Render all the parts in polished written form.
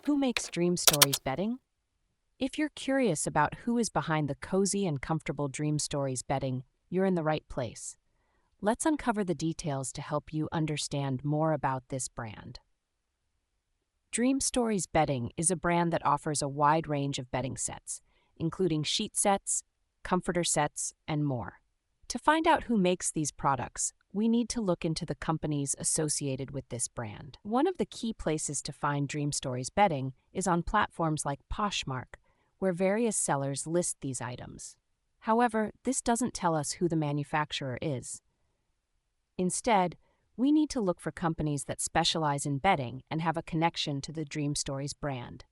Who makes Dream Stories bedding? If you're curious about who is behind the cozy and comfortable Dream Stories bedding, you're in the right place. Let's uncover the details to help you understand more about this brand. Dream Stories Bedding is a brand that offers a wide range of bedding sets, including sheet sets, comforter sets, and more. To find out who makes these products, we need to look into the companies associated with this brand. One of the key places to find Dream Stories bedding is on platforms like Poshmark, where various sellers list these items. However, this doesn't tell us who the manufacturer is. Instead, we need to look for companies that specialize in bedding and have a connection to the Dream Stories brand.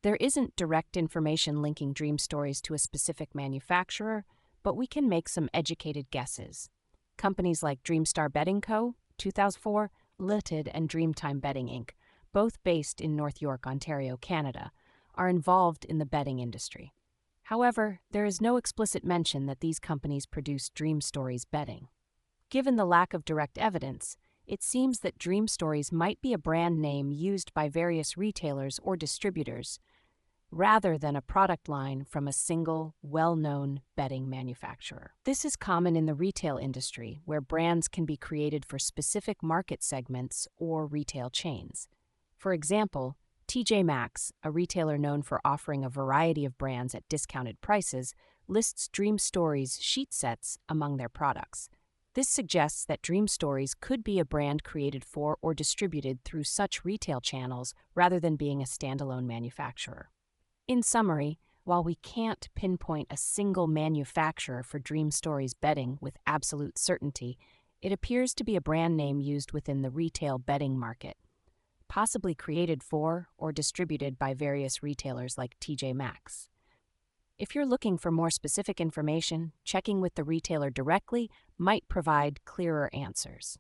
There isn't direct information linking Dream Stories to a specific manufacturer, but we can make some educated guesses. Companies like Dreamstar Bedding Co., 2004, Limited, and Dreamtime Bedding Inc., both based in North York, Ontario, Canada, are involved in the bedding industry. However, there is no explicit mention that these companies produce Dream Stories bedding. Given the lack of direct evidence, it seems that Dream Stories might be a brand name used by various retailers or distributors, rather than a product line from a single, well-known bedding manufacturer. This is common in the retail industry, where brands can be created for specific market segments or retail chains. For example, TJ Maxx, a retailer known for offering a variety of brands at discounted prices, lists Dream Stories sheet sets among their products. This suggests that Dream Stories could be a brand created for or distributed through such retail channels rather than being a standalone manufacturer. In summary, while we can't pinpoint a single manufacturer for Dream Stories bedding with absolute certainty, it appears to be a brand name used within the retail bedding market, possibly created for or distributed by various retailers like TJ Maxx. If you're looking for more specific information, checking with the retailer directly might provide clearer answers.